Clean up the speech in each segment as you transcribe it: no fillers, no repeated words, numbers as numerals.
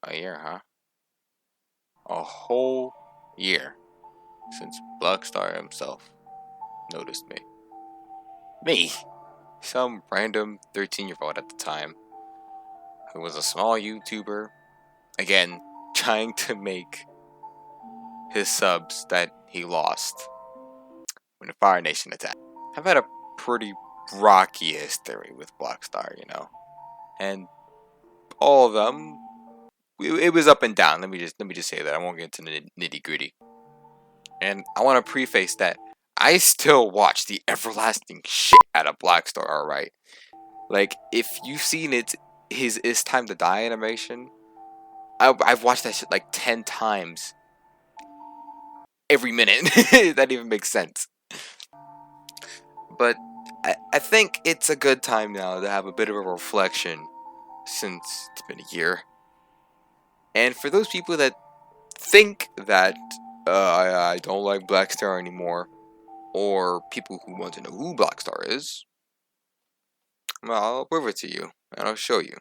A year, huh? A whole year since BlackStar himself noticed me. Me! Some random 13-year-old at the time who was a small YouTuber, again, trying to make his subs that he lost when the Fire Nation attacked. I've had a pretty rocky history with BlackStar, you know, and all of them, it was up and down. Let me just say that. I won't get into the nitty gritty. And I want to preface that I still watch the everlasting shit out of BlackStar. All right, like if you've seen his "It's Time to Die" animation, I've watched that shit like 10 times every minute. That even makes sense. But I think it's a good time now to have a bit of a reflection since it's been a year. And for those people that think that I don't like BlackStar anymore, or people who want to know who BlackStar is, well, I'll prove it to you, and I'll show you.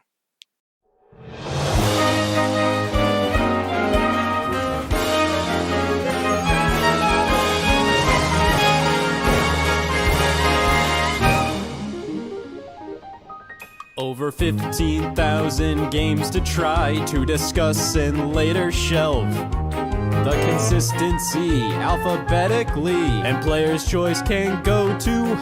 Over 15,000 games to try to discuss and later shelve. The consistency alphabetically, and player's choice can go to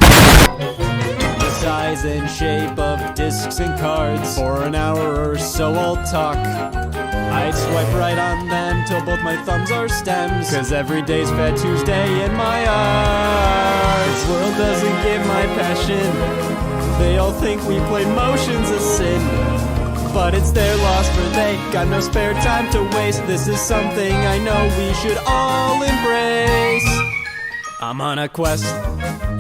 the size and shape of discs and cards. For an hour or so I'll talk. I'd swipe right on them till both my thumbs are stems, cause every day's Fat Tuesday in my eyes. This world doesn't get my passion. They all think we play motions a sin, but it's their loss, for they got no spare time to waste. This is something I know we should all embrace. I'm on a quest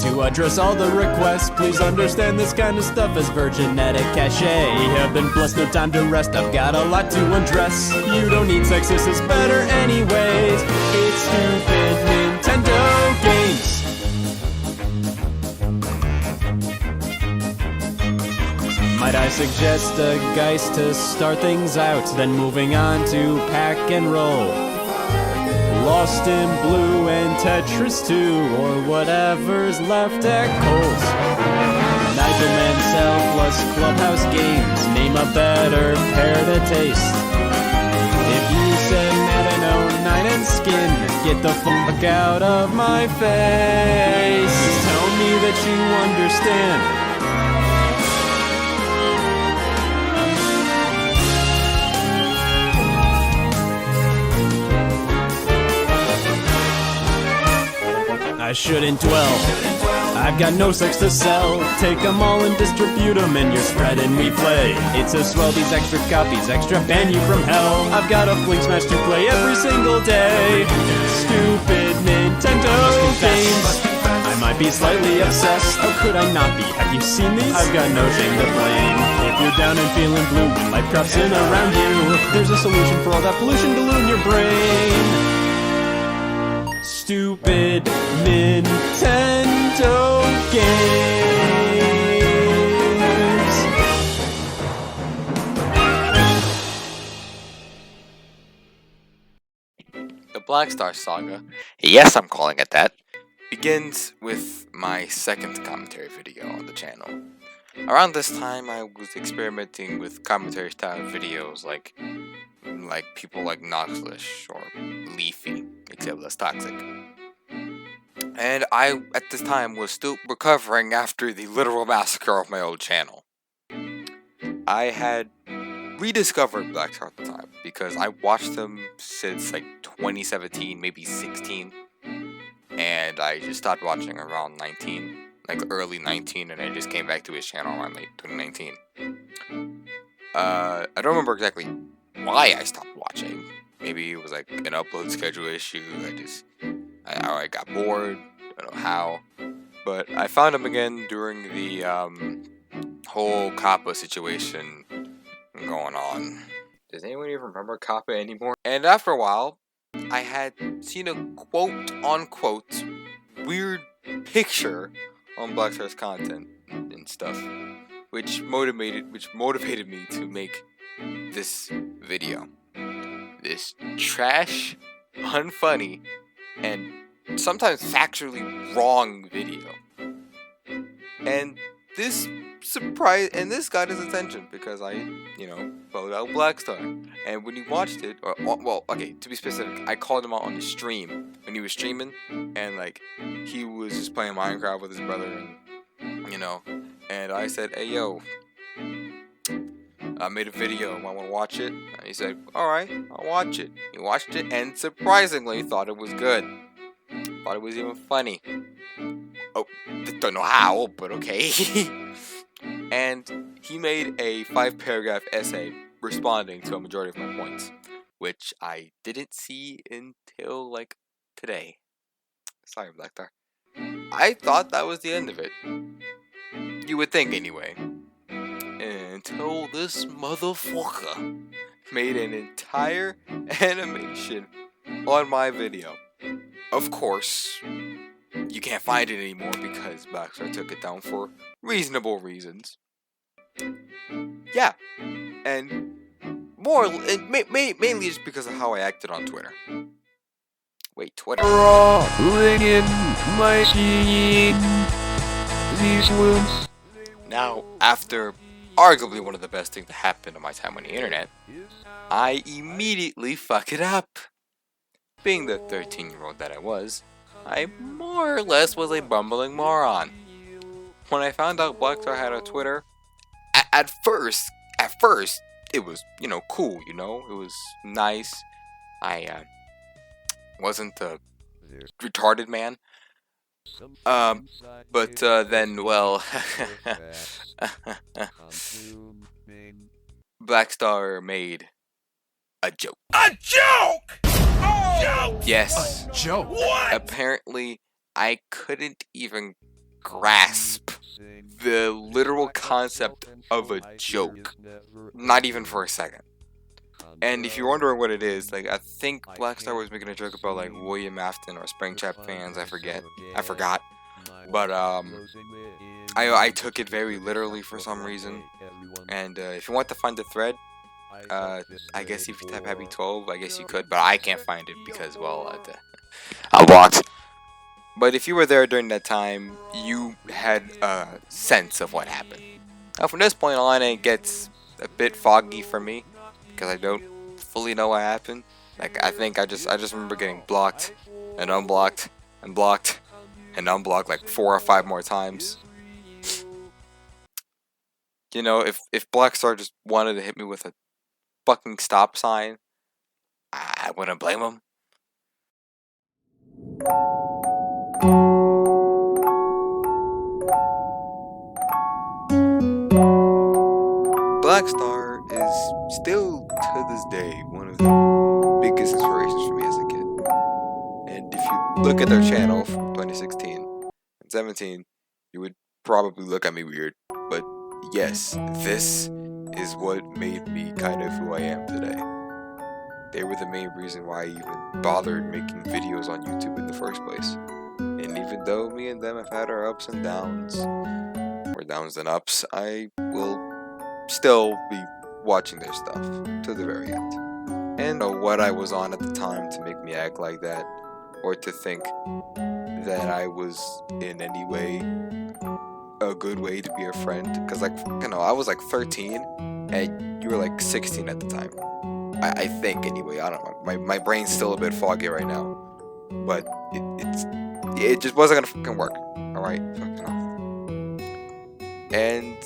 to address all the requests. Please understand this kind of stuff is virginetic cache. We have been blessed, no time to rest. I've got a lot to undress. You don't need sex, this is better anyways. It's stupid Nintendo games. Might I suggest a Geist to start things out, then moving on to Pack and Roll, Lost in Blue and Tetris 2, or whatever's left at Kohl's. Nigel Mansell plus Clubhouse Games, name a better pair to taste. If you said Madden 09 and Skin, get the fuck out of my face. Tell me that you understand. I shouldn't dwell, I've got no sex to sell. Take them all and distribute them in your spread and we play. It's a swell, these extra copies, extra ban you from hell. I've got a fling smash to play every single day. Stupid Nintendo games, I might be slightly obsessed. How could I not be? Have you seen these? I've got no shame to blame. If you're down and feeling blue, life crops in around you. There's a solution for all that pollution to in your brain. Stupid Nintendo games. The BlackStar saga, yes, I'm calling it that, begins with my second commentary video on the channel. Around this time, I was experimenting with commentary style videos like people like Noxlish or Leafy, except less toxic. And I, at this time, was still recovering after the literal massacre of my old channel. I had rediscovered BlackStar at the time because I watched him since like 2017, maybe 16, and I just stopped watching around 19, like early 19, and I just came back to his channel around late 2019. I don't remember exactly why I stopped watching. Maybe it was like an upload schedule issue. I got bored. I don't know how, but I found him again during the whole Kappa situation going on. Does anyone even remember Kappa anymore? And after a while, I had seen a quote-unquote weird picture on BlackStar's content and stuff, which motivated me to make this video. this trash, unfunny, and sometimes factually wrong video. And this this got his attention because I, followed out BlackStar. And when he watched it, well, okay, to be specific, I called him out on the stream when he was streaming, and like he was just playing Minecraft with his brother, and I said, "Hey, yo, I made a video. I want to watch it." And he said, "All right, I'll watch it." He watched it and surprisingly thought it was good. Thought it was even funny. Oh, don't know how, but okay. And he made a 5-paragraph essay responding to a majority of my points, which I didn't see until like today. Sorry, BlackStar. I thought that was the end of it. You would think anyway. Until this motherfucker made an entire animation on my video. Of course, you can't find it anymore because BlackStar took it down for reasonable reasons. Yeah, and mainly just because of how I acted on Twitter. Wait, Twitter? Now, after arguably one of the best things that happened on my time on the internet, I immediately fuck it up. Being the 13-year-old that I was, I more or less was a bumbling moron. When I found out BlackStar had a Twitter, at first, it was, cool, it was nice. I wasn't a retarded man. But then, well, BlackStar made a joke. A joke! Oh! Yes. A joke? What? Apparently, I couldn't even grasp the literal concept of a joke. Not even for a second. And if you're wondering what it is, like, I think BlackStar was making a joke about, like, William Afton or Springtrap fans, I forgot. But, I took it very literally for some reason. And, if you want to find the thread, I guess if you type Happy 12, I guess you could, but I can't find it because, well, I'm blocked. But if you were there during that time, you had a sense of what happened. Now, from this point on, it gets a bit foggy for me because I don't fully know what happened. Like, I think I just remember getting blocked and unblocked and blocked and unblocked like 4 or 5 more times. If BlackStar just wanted to hit me with a fucking stop sign, I wouldn't blame him. BlackStar is still to this day one of the biggest inspirations for me as a kid. And if you look at their channel from 2016 and 17, you would probably look at me weird. But yes, this is what made me kind of who I am today. They were the main reason why I even bothered making videos on YouTube in the first place. And even though me and them have had our ups and downs, or downs and ups, I will still be watching their stuff to the very end. And know what I was on at the time to make me act like that, or to think that I was in any way a good way to be a friend. Because, I was like 13 and you were like 16 at the time. I think anyway. I don't know. My brain's still a bit foggy right now, but it just wasn't gonna fucking work. All right. And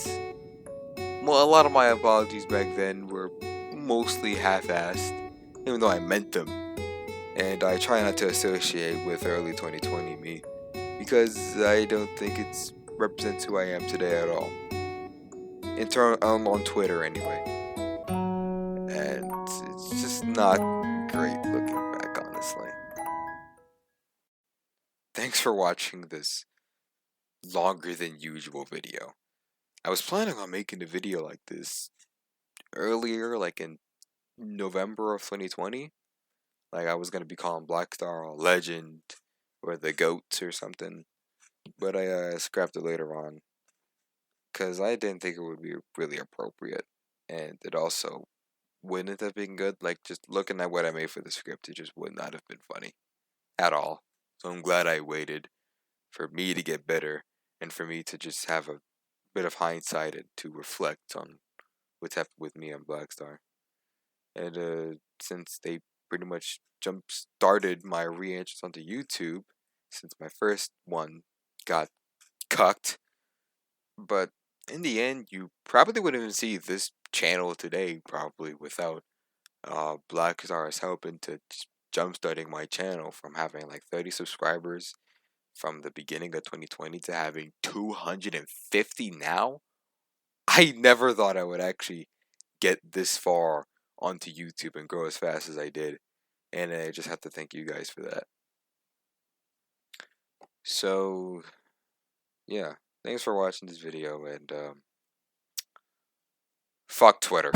well, a lot of my apologies back then were mostly half-assed, even though I meant them. And I try not to associate with early 2020 me, because I don't think it represents who I am today at all. On Twitter anyway. And it's just not great looking back, honestly. Thanks for watching this longer than usual video. I was planning on making a video like this earlier, like in November of 2020. Like, I was going to be calling BlackStar a legend or the GOAT or something. But I scrapped it later on because I didn't think it would be really appropriate. And it also wouldn't have been good. Like, just looking at what I made for the script, it just would not have been funny at all. So I'm glad I waited for me to get better and for me to just have a bit of hindsight and to reflect on what's happened with me and BlackStar. And since they pretty much jump started my re-entrance onto YouTube, since my first one got cucked, but in the end, you probably wouldn't even see this channel today, probably without BlackStar's help into jumpstarting my channel from having like 30 subscribers from the beginning of 2020 to having 250 now. I never thought I would actually get this far onto YouTube and grow as fast as I did. And I just have to thank you guys for that. So, yeah. Thanks for watching this video, and fuck Twitter.